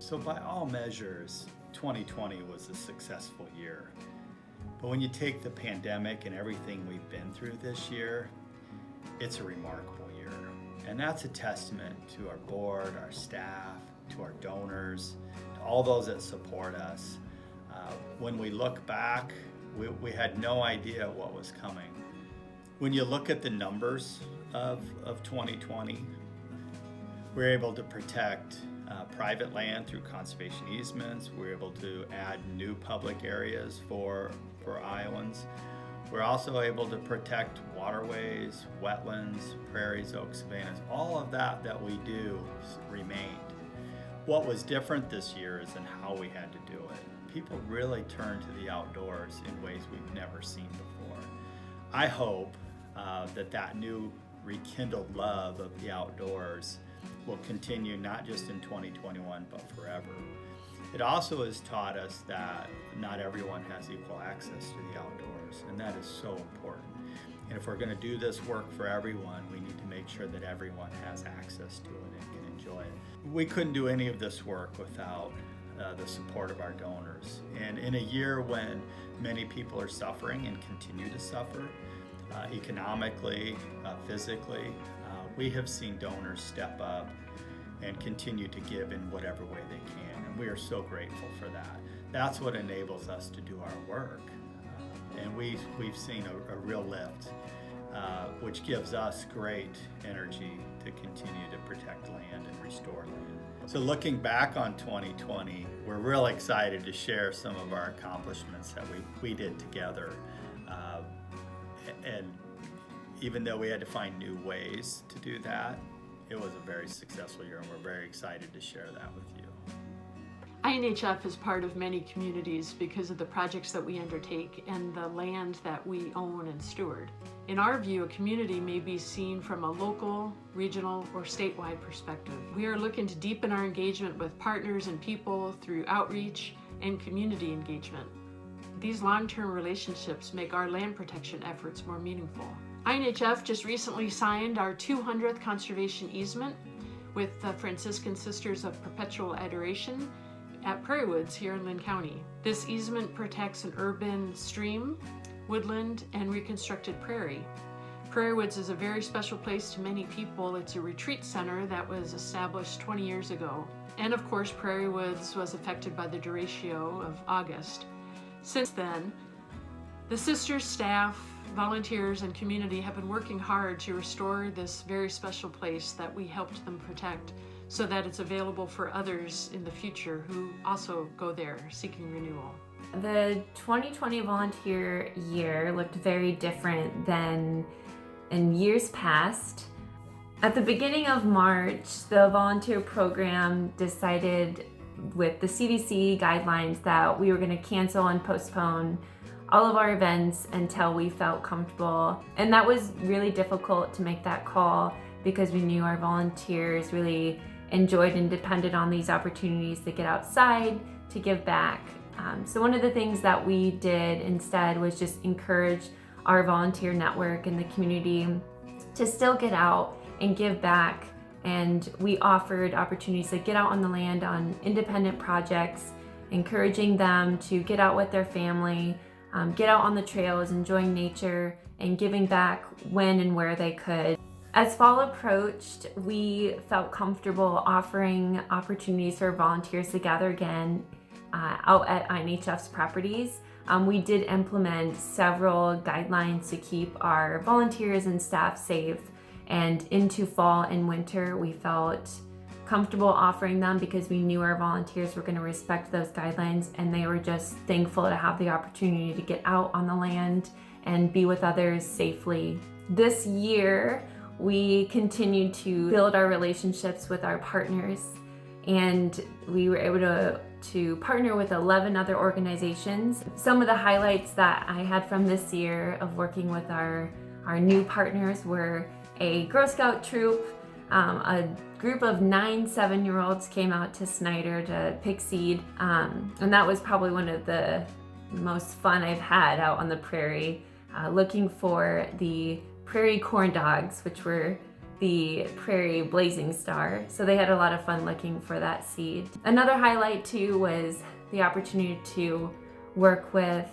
So by all measures, 2020 was a successful year. But when you take the pandemic and everything we've been through this year, it's a remarkable year. And that's a testament to our board, our staff, to our donors, to all those that support us. When we look back, we had no idea what was coming. When you look at the numbers of 2020, we're able to protect private land through conservation easements. We're able to add new public areas for Iowans. We're also able to protect waterways, wetlands, prairies, oaks, savannas. All of that we do remained. What was different this year is in how we had to do it. People really turned to the outdoors in ways we've never seen before. I hope that new rekindled love of the outdoors will continue not just in 2021 but forever. It also has taught us that not everyone has equal access to the outdoors, and that is so important. And if we're going to do this work for everyone, we need to make sure that everyone has access to it and can enjoy it. We couldn't do any of this work without the support of our donors. And in a year when many people are suffering and continue to suffer, economically, physically, we have seen donors step up and continue to give in whatever way they can. And we are so grateful for that. That's what enables us to do our work. And we've seen a real lift, which gives us great energy to continue to protect land and restore land. So looking back on 2020, we're real excited to share some of our accomplishments that we did together. And even though we had to find new ways to do that, it was a very successful year, and we're very excited to share that with you. INHF is part of many communities because of the projects that we undertake and the land that we own and steward. In our view, a community may be seen from a local, regional, or statewide perspective. We are looking to deepen our engagement with partners and people through outreach and community engagement. These long-term relationships make our land protection efforts more meaningful. INHF just recently signed our 200th conservation easement with the Franciscan Sisters of Perpetual Adoration at Prairie Woods here in Linn County. This easement protects an urban stream, woodland, and reconstructed prairie. Prairie Woods is a very special place to many people. It's a retreat center that was established 20 years ago. And of course, Prairie Woods was affected by the derecho of August. Since then, the sisters, staff, volunteers, and community have been working hard to restore this very special place that we helped them protect so that it's available for others in the future who also go there seeking renewal. The 2020 volunteer year looked very different than in years past. At the beginning of March, the volunteer program decided with the CDC guidelines that we were going to cancel and postpone all of our events until we felt comfortable. And that was really difficult to make that call because we knew our volunteers really enjoyed and depended on these opportunities to get outside, to give back. So one of the things that we did instead was just encourage our volunteer network in the community to still get out and give back. And we offered opportunities to get out on the land on independent projects, encouraging them to get out with their family, get out on the trails, enjoying nature, and giving back when and where they could. As fall approached, we felt comfortable offering opportunities for volunteers to gather again out at INHF's properties. We did implement several guidelines to keep our volunteers and staff safe. And into fall and winter, we felt comfortable offering them because we knew our volunteers were going to respect those guidelines, and they were just thankful to have the opportunity to get out on the land and be with others safely. This year, we continued to build our relationships with our partners, and we were able to partner with 11 other organizations. Some of the highlights that I had from this year of working with our new partners were a Girl Scout troop. A group of 9 7-year-olds came out to Snyder to pick seed, and that was probably one of the most fun I've had out on the prairie, looking for the prairie corn dogs, which were the prairie blazing star. So they had a lot of fun looking for that seed. Another highlight too was the opportunity to work with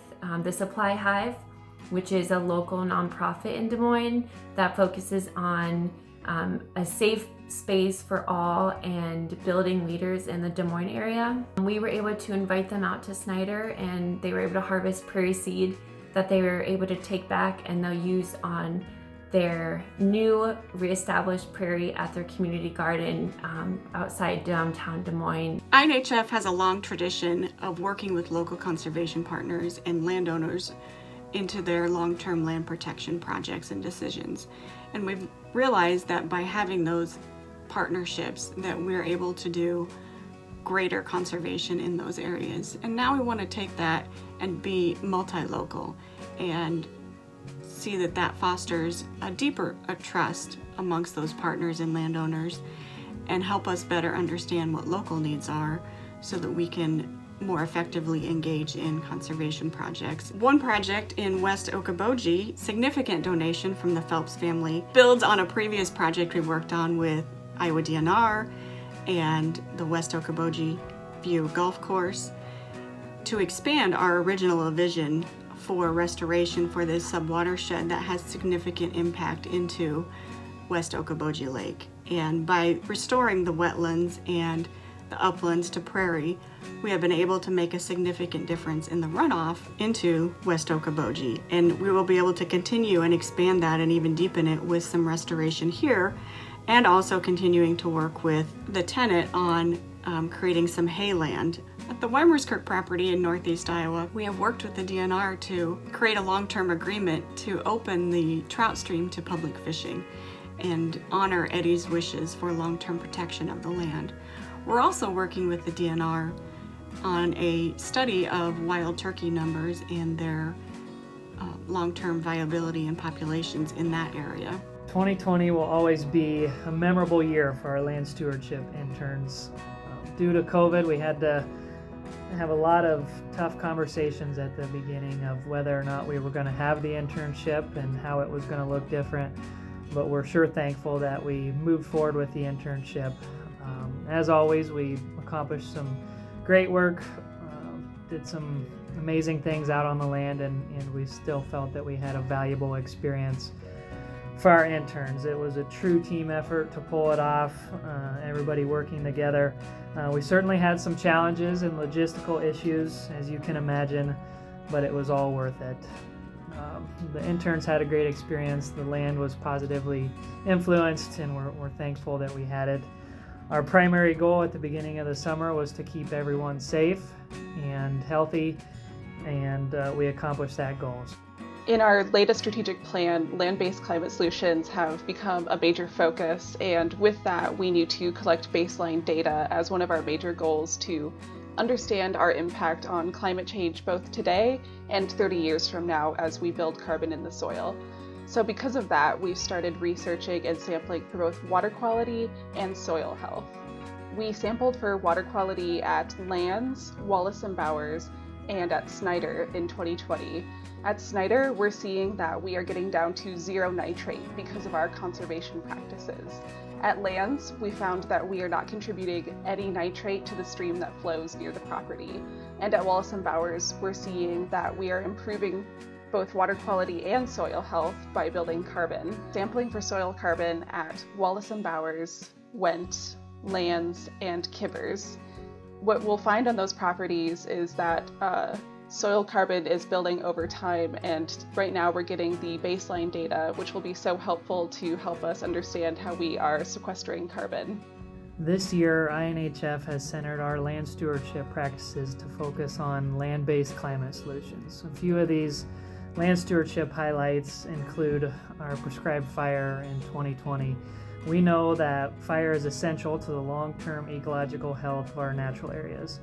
the Supply Hive, which is a local nonprofit in Des Moines that focuses on a safe space for all and building leaders in the Des Moines area. We were able to invite them out to Snyder, and they were able to harvest prairie seed that they were able to take back and they'll use on their new reestablished prairie at their community garden outside downtown Des Moines. INHF has a long tradition of working with local conservation partners and landowners into their long-term land protection projects and decisions. And we've realized that by having those partnerships that we're able to do greater conservation in those areas. And now we want to take that and be multi-local and see that that fosters a deeper trust amongst those partners and landowners and help us better understand what local needs are so that we can more effectively engage in conservation projects. One project in West Okoboji, significant donation from the Phelps family, builds on a previous project we worked on with Iowa DNR and the West Okoboji View Golf Course to expand our original vision for restoration for this subwatershed that has significant impact into West Okoboji Lake. And by restoring the wetlands and the uplands to prairie, we have been able to make a significant difference in the runoff into West Okoboji. And we will be able to continue and expand that and even deepen it with some restoration here, and also continuing to work with the tenant on creating some hayland. At the Weimerskirk property in Northeast Iowa, we have worked with the DNR to create a long-term agreement to open the trout stream to public fishing and honor Eddie's wishes for long-term protection of the land. We're also working with the DNR on a study of wild turkey numbers and their long-term viability and populations in that area. 2020 will always be a memorable year for our land stewardship interns. Due to COVID, we had to have a lot of tough conversations at the beginning of whether or not we were going to have the internship and how it was going to look different, but we're sure thankful that we moved forward with the internship. As always, we accomplished some great work, did some amazing things out on the land, and we still felt that we had a valuable experience for our interns. It was a true team effort to pull it off, everybody working together. We certainly had some challenges and logistical issues, as you can imagine, but it was all worth it. The interns had a great experience. The land was positively influenced, and we're thankful that we had it. Our primary goal at the beginning of the summer was to keep everyone safe and healthy, and we accomplished that goal. In our latest strategic plan, land-based climate solutions have become a major focus, and with that, we need to collect baseline data as one of our major goals to understand our impact on climate change both today and 30 years from now as we build carbon in the soil. So because of that, we've started researching and sampling for both water quality and soil health. We sampled for water quality at Lands, Wallace and Bowers, and at Snyder in 2020. At Snyder, we're seeing that we are getting down to zero nitrate because of our conservation practices. At Lands, we found that we are not contributing any nitrate to the stream that flows near the property. And at Wallace and Bowers, we're seeing that we are improving both water quality and soil health by building carbon. Sampling for soil carbon at Wallace and Bowers, Went, Lands, and Kibbers. What we'll find on those properties is that soil carbon is building over time, and right now we're getting the baseline data, which will be so helpful to help us understand how we are sequestering carbon. This year, INHF has centered our land stewardship practices to focus on land-based climate solutions. A few of these land stewardship highlights include our prescribed fire in 2020. We know that fire is essential to the long-term ecological health of our natural areas.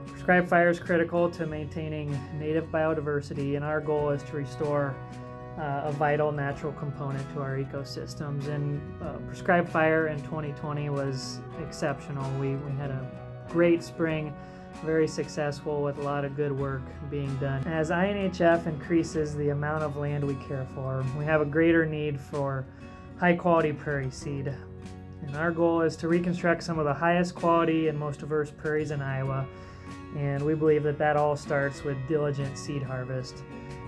Prescribed fire is critical to maintaining native biodiversity, and our goal is to restore a vital natural component to our ecosystems. And prescribed fire in 2020 was exceptional. We had a great spring, very successful with a lot of good work being done. As INHF increases the amount of land we care for, we have a greater need for high quality prairie seed. And our goal is to reconstruct some of the highest quality and most diverse prairies in Iowa. And we believe that all starts with diligent seed harvest.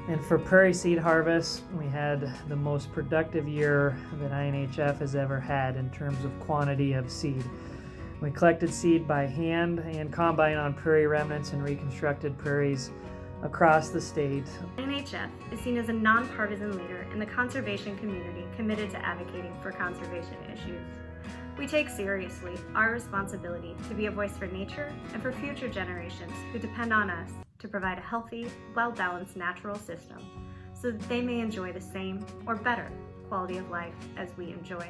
And for prairie seed harvest, we had the most productive year that INHF has ever had in terms of quantity of seed. We collected seed by hand and combine on prairie remnants and reconstructed prairies across the state. INHF is seen as a nonpartisan leader in the conservation community committed to advocating for conservation issues. We take seriously our responsibility to be a voice for nature and for future generations who depend on us to provide a healthy, well-balanced natural system so that they may enjoy the same or better quality of life as we enjoy.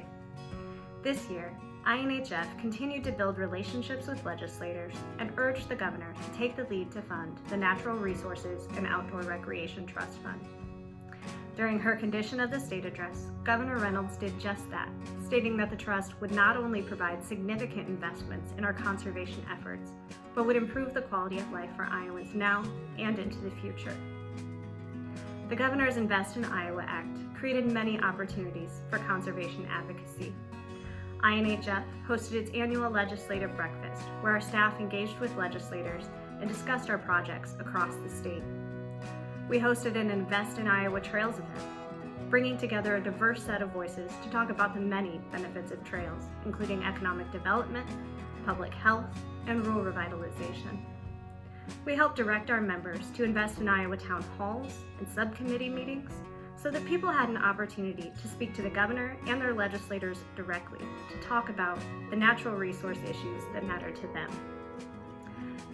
This year, INHF continued to build relationships with legislators and urged the governor to take the lead to fund the Natural Resources and Outdoor Recreation Trust Fund. During her Condition of the State address, Governor Reynolds did just that, stating that the trust would not only provide significant investments in our conservation efforts, but would improve the quality of life for Iowans now and into the future. The Governor's Invest in Iowa Act created many opportunities for conservation advocacy. INHF hosted its annual legislative breakfast, where our staff engaged with legislators and discussed our projects across the state. We hosted an Invest in Iowa Trails event, bringing together a diverse set of voices to talk about the many benefits of trails, including economic development, public health, and rural revitalization. We helped direct our members to invest in Iowa town halls and subcommittee meetings so that people had an opportunity to speak to the governor and their legislators directly to talk about the natural resource issues that matter to them.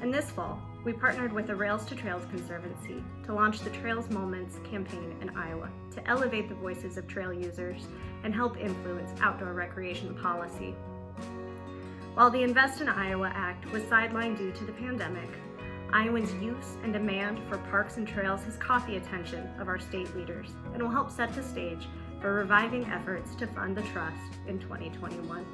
And this fall, we partnered with the Rails to Trails Conservancy to launch the Trails Moments campaign in Iowa to elevate the voices of trail users and help influence outdoor recreation policy. While the Invest in Iowa Act was sidelined due to the pandemic, Iowans' use and demand for parks and trails has caught the attention of our state leaders and will help set the stage for reviving efforts to fund the trust in 2021.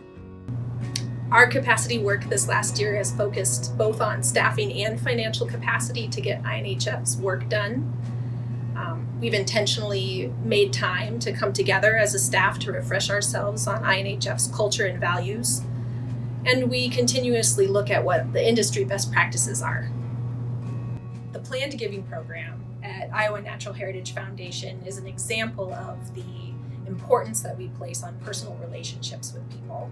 Our capacity work this last year has focused both on staffing and financial capacity to get INHF's work done. We've intentionally made time to come together as a staff to refresh ourselves on INHF's culture and values, and we continuously look at what the industry best practices are. The Planned Giving program at Iowa Natural Heritage Foundation is an example of the importance that we place on personal relationships with people.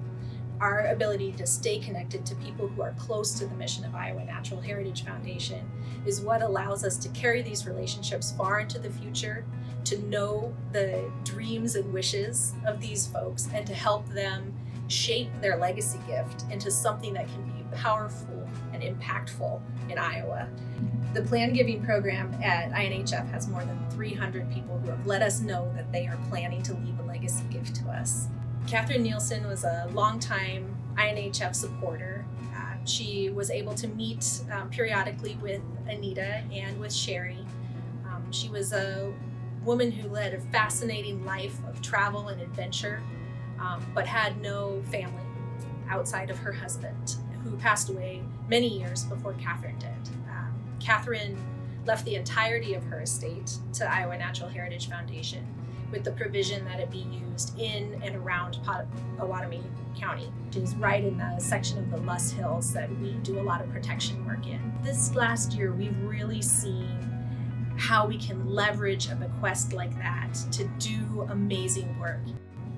Our ability to stay connected to people who are close to the mission of Iowa Natural Heritage Foundation is what allows us to carry these relationships far into the future, to know the dreams and wishes of these folks, and to help them shape their legacy gift into something that can be powerful and impactful in Iowa. The Planned Giving program at INHF has more than 300 people who have let us know that they are planning to leave a legacy gift to us. Catherine Nielsen was a longtime INHF supporter. She was able to meet periodically with Anita and with Sherry. She was a woman who led a fascinating life of travel and adventure, but had no family outside of her husband, who passed away many years before Catherine did. Catherine left the entirety of her estate to Iowa Natural Heritage Foundation, with the provision that it be used in and around Pottawatomie County, which is right in the section of the Luss Hills that we do a lot of protection work in. This last year, we've really seen how we can leverage a bequest like that to do amazing work.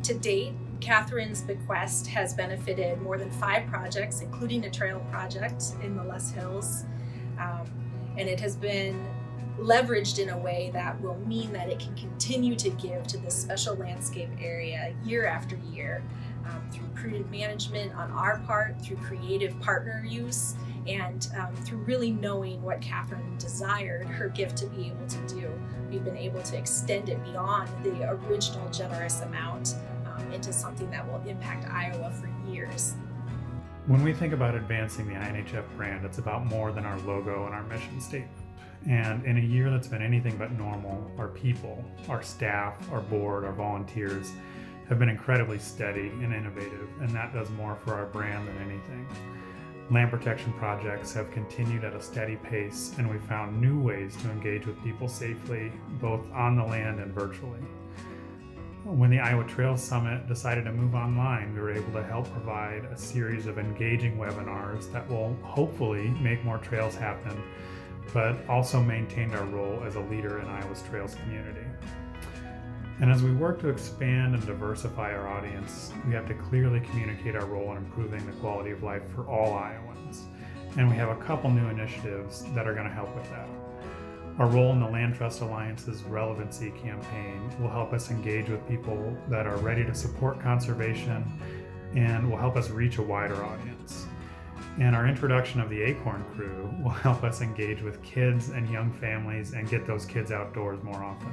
To date, Catherine's bequest has benefited more than 5 projects, including a trail project in the Luss Hills, and it has been leveraged in a way that will mean that it can continue to give to this special landscape area year after year, through prudent management on our part, through creative partner use, and through really knowing what Catherine desired her gift to be able to do. We've been able to extend it beyond the original generous amount into something that will impact Iowa for years. When we think about advancing the INHF brand, it's about more than our logo and our mission statement. And in a year that's been anything but normal, our people, our staff, our board, our volunteers have been incredibly steady and innovative, and that does more for our brand than anything. Land protection projects have continued at a steady pace, and we've found new ways to engage with people safely, both on the land and virtually. when the Iowa Trails Summit decided to move online, we were able to help provide a series of engaging webinars that will hopefully make more trails happen, but also maintained our role as a leader in Iowa's trails community. And as we work to expand and diversify our audience, we have to clearly communicate our role in improving the quality of life for all Iowans. And we have a couple new initiatives that are going to help with that. Our role in the Land Trust Alliance's Relevancy campaign will help us engage with people that are ready to support conservation and will help us reach a wider audience. And our introduction of the Acorn Crew will help us engage with kids and young families and get those kids outdoors more often.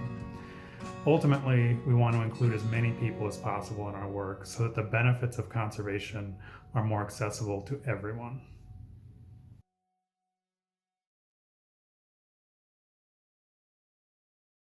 Ultimately, we want to include as many people as possible in our work so that the benefits of conservation are more accessible to everyone.